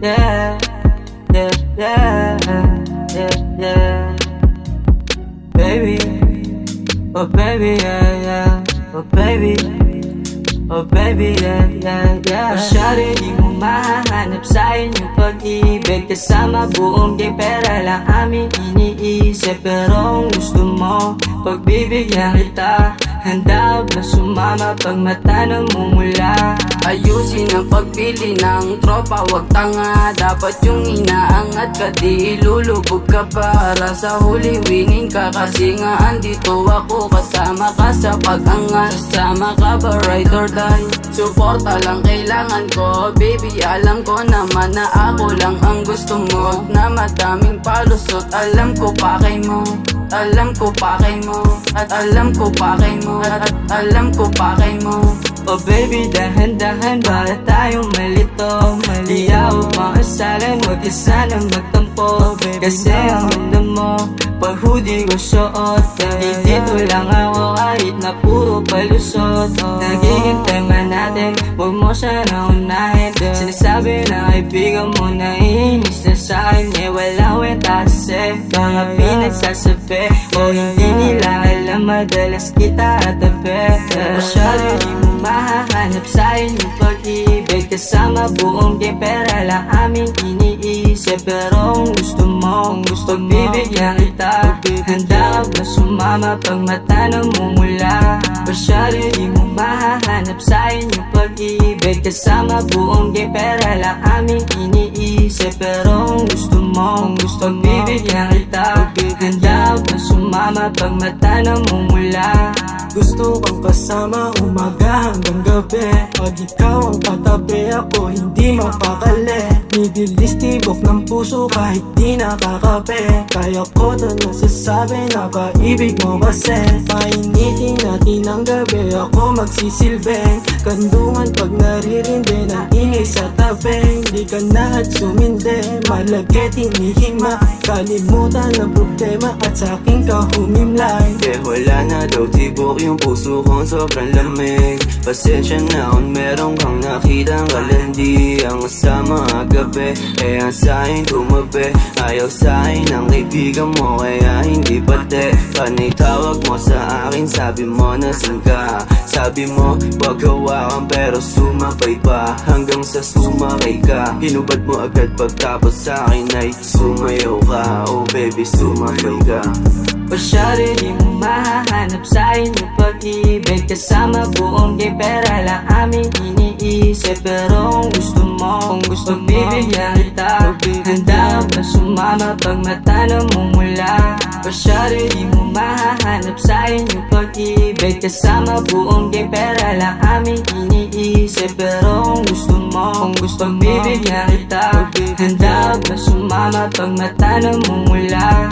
yeah, yeah, yeah, yeah, yeah. Baby, oh baby, yeah, yeah. Oh baby, oh baby, yeah, yeah, yeah. Oh shawty, di mo mahanap sa'kin yung pag-ibig. Kasama buong gay, pera lang aming iniisip. Pero kung gusto mo, pagbibigyan kita. Handa ba sumama pag matanong mo mula? Ayusin ang pagpili ng tropa, wag tanga. Dapat yung inaangat ka, di ilulubog ka. Para sa huli winning ka, kasi nga andito ako. Kasama ka sa pag-angat, kasama ka ba ride or die? Suporta lang kailangan ko, baby. Alam ko naman na ako lang ang gusto mo. Huwag na madaming palusot, alam ko pakay mo. Alam ko pakay mo, at alam ko pakay mo, at alam ko pakay mo. Oh baby, dahan-dahan, bakit tayo malito? Di ako makasalan, huwag ka sana magtampo. Kasi ang ganda mo, pag hoodie ko suot. Dito lang ako kahit na puro palusot. Nagiging man natin, huwag mo sana unahin. Sinasabi na kaibigan mo na iinis na sa'kin. Eh wala weta kasi mga pinagsasabi, o hindi nila alam, madalas kita atabi. Masyado di mo mahahanap sa'kin yung pag-ibig. Kasama buong gay, pera lang aming iniisip. Pero kung gusto mo, pagbibigyan kita. Handa ka ba sumama pag matanong mo mula? Masyado di mo mahahanap sa'kin yung pag-ibig. Kasama buong gay, pera lang aming iniisip. Pero kung gusto mo, pagbibigyan kita. Handa ka ba sumama pag matanong mo mula? Gusto kang kasama umaga hanggang gabi. Pag ikaw ang katabi, ako hindi mapakali. Nidilis tibok ng puso kahit di nakakape. Kaya ko na nasasabi na kaibig mo kasi. Painitin natin ang gabi, ako magsisilbing kandungan pag naririndi ng ingay sa tabi. Hindi ka na at sumindi, malagay tinihima. Kalimutan ang problema at sa'kin ka humimlay. Wala na daw tibok yung puso ko, sobrang lamig. Pasensya na kung meron kang nakitang kalandi. Ang kasama agabi, eh ang sa'kin tumabi. Ayaw sa'kin ang kaibigan mo, kaya hindi pati. Panay tawag mo sa akin, sabi mo nasan ka. Sabi mo, wag hawakan pero sumabay pa. Hanggang sa sumakay ka, hinubad mo agad pagtapos sa'kin ay sumayaw ka. Oh baby, sumabay ka. Masyado di mo mahahanap sa'kin yung pag-ibig. Kasama buong gay, pera lang aming iniisip. Pero kung gusto mo, pagbibigyan kita. Handa ka ba sumama pag matanong mo mula? Masyado di mo mahahanap sa'kin yung pag-ibig. Kasama buong gay, pera lang aming iniisip. Pero kung gusto mo, pagbibigyan kita. Handa ka ba sumama pag matanong mo mula?